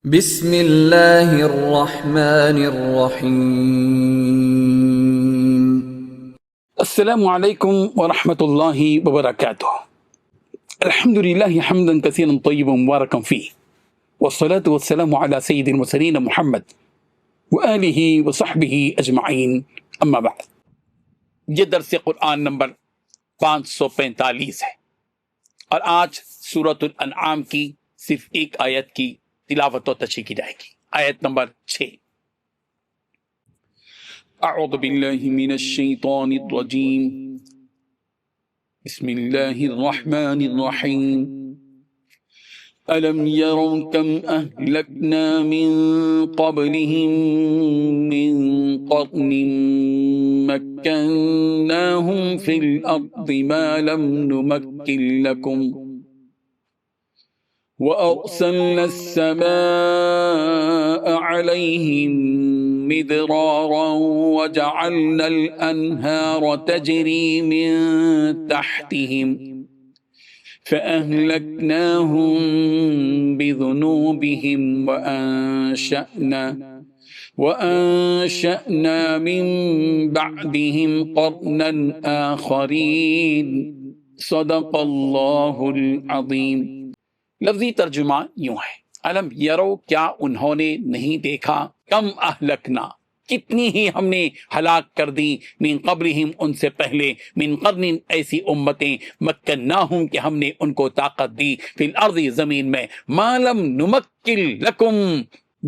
بسم اللہ الرحمن الرحیم۔ السلام علیکم ورحمۃ اللہ وبرکاتہ۔ الحمد للہ حمدا کثیرا طیبا مبارکا فیہ، والصلاة والسلام علی سید المرسلین محمد وآلہ وصحبہ اجمعین، اما بعد۔ یہ درس قرآن نمبر 545 ہے اور آج سورۃ الانعام کی صرف ایک آیت کی تلاوت و تشریح کی جائے گی، آیت نمبر 6۔ اعوذ باللہ من الشیطان الرجیم، بسم اللہ الرحمن الرحیم۔ أَلَمْ يَرَوْا كَمْ أَهْلَكْنَا مِنْ قَبْلِهِمْ مِنْ قَرْنٍ مَكَّنَّاهُمْ فِي الْأَرْضِ مَا لَمْ نُمَكِّنْ لَكُمْ وَأَرْسَلْنَا السَّمَاءَ عَلَيْهِمْ مِدْرَارًا وَجَعَلْنَا الْأَنْهَارَ تَجْرِي مِنْ تَحْتِهِمْ فَأَهْلَكْنَاهُمْ بِذُنُوبِهِمْ وَأَنشَأْنَا مِنْ بَعْدِهِمْ قَرْنًا آخَرِينَ صدق اللہ العظیم۔ لفظی ترجمہ یوں ہے، علم یرو، کیا انہوں نے نہیں دیکھا، کم اہلکنا، کتنی ہی ہم نے ہلاک کر دی، من قبلہم، ان سے پہلے، من قرن، ایسی امتیں، مکناہم، کہ ہم نے ان کو طاقت دی، فی الارض، زمین میں، ما لم نمکن لکم،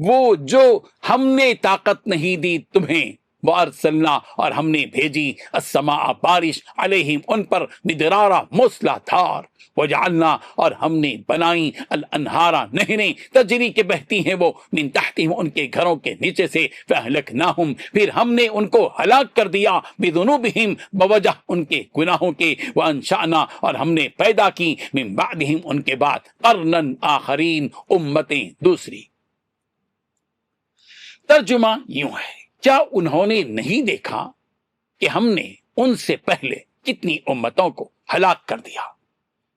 وہ جو ہم نے طاقت نہیں دی تمہیں، وارسلنا، اور ہم نے بھیجی، السماء، بارش، علیہم، ان پر، مدرارا، موسلا دھار، وجعلنا، اور ہم نے بنائی، الانہارا، نہریں، تجری کے بہتی ہیں وہ، من تحتہم، ان کے گھروں کے نیچے سے، فاہلکناہم، پھر ہم نے ان کو ہلاک کر دیا، بذنوبہم، بوجہ ان کے گناہوں کے، وانشأنا، اور ہم نے پیدا کی، من بعدہم، ان کے بعد، قرنن آخرین، امتیں دوسری۔ ترجمہ یوں ہے، کیا انہوں نے نہیں دیکھا کہ ہم نے ان سے پہلے کتنی امتوں کو ہلاک کر دیا،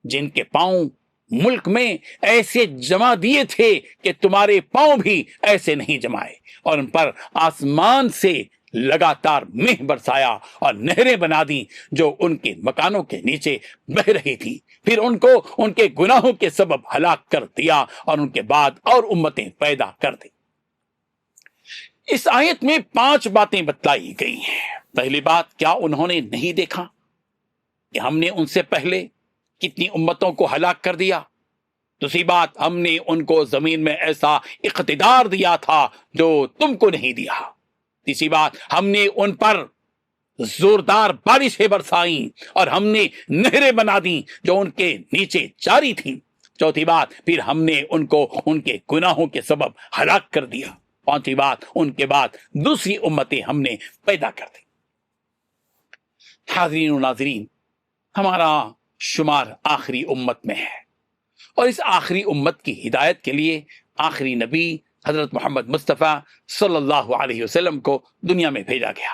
جن کے پاؤں ملک میں ایسے جما دیے تھے کہ تمہارے پاؤں بھی ایسے نہیں جمائے، اور ان پر آسمان سے لگاتار مہ برسایا اور نہریں بنا دی جو ان کے مکانوں کے نیچے بہ رہی تھی، پھر ان کو ان کے گناہوں کے سبب ہلاک کر دیا، اور ان کے بعد اور امتیں پیدا کر دی۔ اس آیت میں 5 باتیں بتلائی گئی ہیں۔ پہلی بات، کیا انہوں نے نہیں دیکھا کہ ہم نے ان سے پہلے کتنی امتوں کو ہلاک کر دیا؟ دوسری بات، ہم نے ان کو زمین میں ایسا اقتدار دیا تھا جو تم کو نہیں دیا۔ تیسری بات، ہم نے ان پر زوردار بارشیں برسائیں، اور ہم نے نہریں بنا دیں جو ان کے نیچے جاری تھیں۔ چوتھی بات، پھر ہم نے ان کو ان کے گناہوں کے سبب ہلاک کر دیا۔ پانچویں بات، ان کے بعد دوسری امتیں ہم نے پیدا کر دی۔ حاضرین و ناظرین، ہمارا شمار آخری امت میں ہے، اور اس آخری امت کی ہدایت کے لیے آخری نبی حضرت محمد مصطفیٰ صلی اللہ علیہ وسلم کو دنیا میں بھیجا گیا،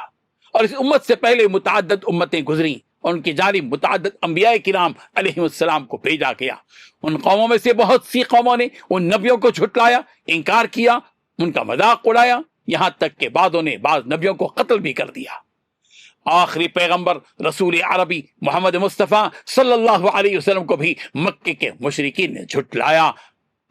اور اس امت سے پہلے متعدد امتیں گزریں، اور ان کی جانب متعدد انبیاء کرام علیہ السلام کو بھیجا گیا۔ ان قوموں میں سے بہت سی قوموں نے ان نبیوں کو جھٹلایا، انکار کیا، ان کا مذاق اڑایا، یہاں تک کہ بعضوں نے بعض نبیوں کو قتل بھی کر دیا۔ آخری پیغمبر رسول عربی محمد مصطفیٰ صلی اللہ علیہ وسلم کو بھی مکے کے مشرکین نے جھٹلایا،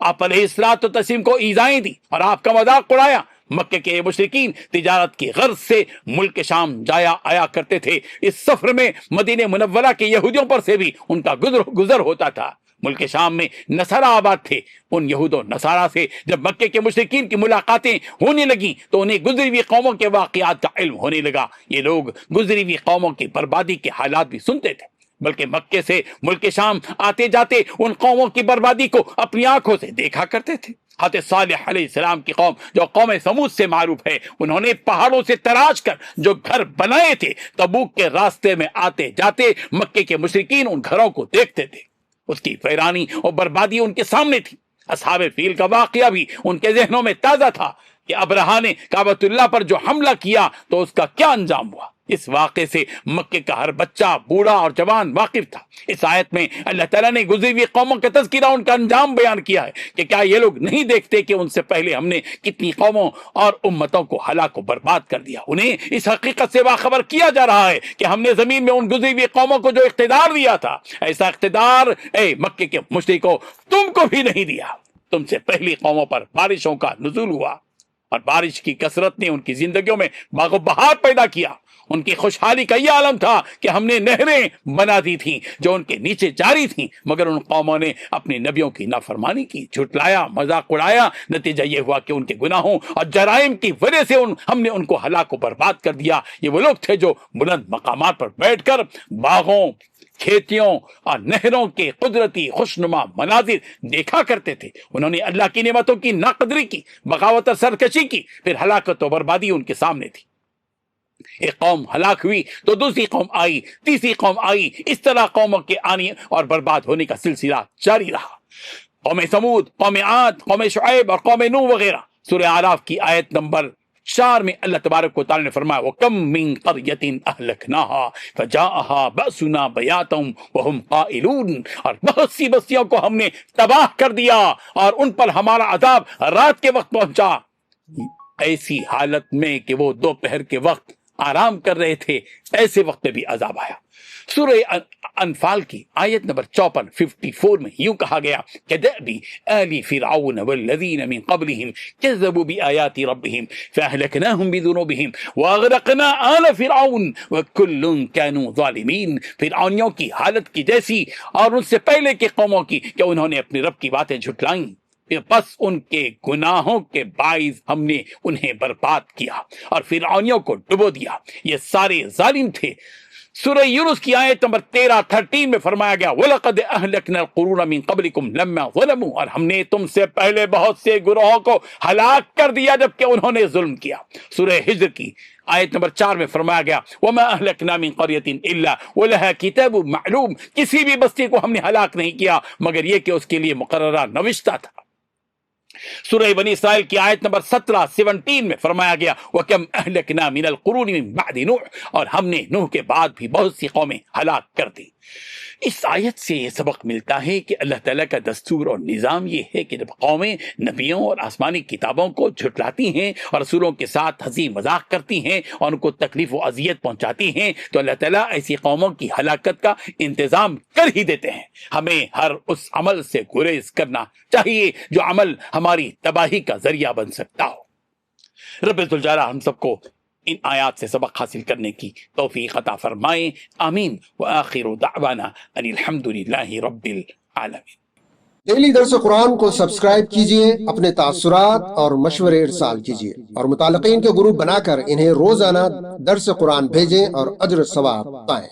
آپ علیہ الصلوۃ والتسلیم کو ایذائیں دی اور آپ کا مذاق اڑایا۔ مکے کے مشرکین تجارت کی غرض سے ملک شام جایا آیا کرتے تھے، اس سفر میں مدینہ منورہ کے یہودیوں پر سے بھی ان کا گزر ہوتا تھا۔ ملک شام میں نصارہ آباد تھے، ان یہود و نصارہ سے جب مکے کے مشرکین کی ملاقاتیں ہونے لگیں تو انہیں گزری ہوئی قوموں کے واقعات کا علم ہونے لگا۔ یہ لوگ گزری ہوئی قوموں کی بربادی کے حالات بھی سنتے تھے، بلکہ مکے سے ملک شام آتے جاتے ان قوموں کی بربادی کو اپنی آنکھوں سے دیکھا کرتے تھے۔ حضرت صالح علیہ السلام کی قوم جو قوم سمود سے معروف ہے، انہوں نے پہاڑوں سے تراش کر جو گھر بنائے تھے، تبوک کے راستے میں آتے جاتے مکے کے مشرکین ان گھروں کو دیکھتے تھے، اس کی ویرانی اور بربادی ان کے سامنے تھی۔ اصحاب فیل کا واقعہ بھی ان کے ذہنوں میں تازہ تھا کہ ابرہہ نے کعبۃ اللہ پر جو حملہ کیا تو اس کا کیا انجام ہوا۔ اس واقعے سے مکے کا ہر بچہ، بوڑھا اور جوان واقف تھا۔ اس آیت میں اللہ تعالیٰ نے گزری ہوئی قوموں کا تذکرہ، ان کا انجام بیان کیا ہے کہ کیا یہ لوگ نہیں دیکھتے کہ ان سے پہلے ہم نے کتنی قوموں اور امتوں کو ہلاک و برباد کر دیا۔ انہیں اس حقیقت سے باخبر کیا جا رہا ہے کہ ہم نے زمین میں ان گزری ہوئی قوموں کو جو اقتدار دیا تھا، ایسا اقتدار اے مکے کے مشرکوں تم کو بھی نہیں دیا۔ تم سے پہلی قوموں پر بارشوں کا نزول ہوا اور بارش کی کثرت نے ان کی زندگیوں میں باغ و بہار پیدا کیا۔ ان کی خوشحالی کا یہ عالم تھا کہ ہم نے نہریں بنا دی تھیں جو ان کے نیچے جاری تھیں، مگر ان قوموں نے اپنے نبیوں کی نافرمانی کی، جھٹلایا، مذاق اڑایا۔ نتیجہ یہ ہوا کہ ان کے گناہوں اور جرائم کی وجہ سے ہم نے ان کو ہلاک و برباد کر دیا۔ یہ وہ لوگ تھے جو بلند مقامات پر بیٹھ کر باغوں، کھیتیوں اور نہروں کے قدرتی خوشنما مناظر دیکھا کرتے تھے۔ انہوں نے اللہ کی نعمتوں کی ناقدری کی، بغاوت اور سرکشی کی، پھر ہلاکت و بربادی ان کے سامنے تھی۔ ایک قوم ہلاک ہوئی تو دوسری قوم آئی، تیسری قوم آئی، اس طرح قوموں کے آنے اور برباد ہونے کا سلسلہ جاری رہا۔ قوم سمود، قوم عاد، قوم شعیب اور قوم نوح وغیرہ۔ سورہ اعراف کی آیت نمبر 4 میں اللہ تبارک و تعالی نے فرمایا وَكَمْ مِنْ قَرْيَةٍ أَهْلَكْنَاهَا فَجَاءَهَا بَأْسُنَا بَيَاتًا وَهُمْ قَائِلُونَ، اور بہت سی بستیوں کو ہم نے تباہ کر دیا اور ان پر ہمارا عذاب رات کے وقت پہنچا، ایسی حالت میں کہ وہ دوپہر کے وقت آرام کر رہے تھے، ایسے وقت میں بھی عذاب آیا۔ سورہ انفال کی آیت نمبر 54 میں یوں کہا گیا کہ دأبِ آل فرعون والذین من قبلہم کذبوا بآیات ربہم فأہلکناہم بذنوبہم واغرقنا آل فرعون وکل کانوا ظالمین۔ فرعونیوں کی حالت کی جیسی اور ان سے پہلے کے قوموں کی کہ انہوں نے اپنے رب کی باتیں جھٹلائیں، بس ان کے گناہوں کے باعث ہم نے انہیں برباد کیا اور فرعونیوں کو ڈبو دیا، یہ سارے ظالم تھے۔ سورہ یونس کی آیت نمبر 13 میں فرمایا گیا وَلَقَدْ أَهْلَكْنَا الْقُرُونَ مِنْ قَبْلِكُمْ لَمَّا ظَلَمُوا، اور ہم نے تم سے پہلے بہت سے گروہوں کو ہلاک کر دیا جبکہ انہوں نے ظلم کیا۔ سورہ ہجر کی آیت نمبر 4 میں فرمایا گیا وَمَا أَهْلَكْنَا مِنْ قَرْيَةٍ إِلَّا وَلَهَا كِتَابٌ مَعْلُومٌ، کسی بھی بستی کو ہم نے ہلاک نہیں کیا مگر یہ کہ اس کے لیے مقررہ نوشتہ تھا۔ سورہ بنی اسرائیل کی آیت نمبر 17 میں فرمایا گیا وَكَمْ أَهْلَكْنَا مِنَ الْقُرُونِ مِن بَعْدِ نُوح، اور ہم نے نوح کے بعد بھی بہت سی قومیں ہلاک کر دی۔ اس آیت سے یہ سبق ملتا ہے کہ اللہ تعالیٰ کا دستور اور نظام یہ ہے کہ جب قومیں نبیوں اور آسمانی کتابوں کو جھٹلاتی ہیں اور رسولوں کے ساتھ ہنسی مذاق کرتی ہیں اور ان کو تکلیف و اذیت پہنچاتی ہیں تو اللہ تعالیٰ ایسی قوموں کی ہلاکت کا انتظام کر ہی دیتے ہیں۔ ہمیں ہر اس عمل سے گریز کرنا چاہیے جو عمل ہماری تباہی کا ذریعہ بن سکتا ہو۔ رب ذوالجلالہ ہم سب کو ان آیات سے سبق حاصل کرنے کی توفیق عطا فرمائے، آمین۔ وآخر دعوانا ان الحمدللہ رب العالمین۔ ڈیلی درس قرآن کو سبسکرائب کیجئے، اپنے تاثرات اور مشورے ارسال کیجئے اور متعلقین کے گروپ بنا کر انہیں روزانہ درس قرآن بھیجیں اور اجر ثواب پائیں۔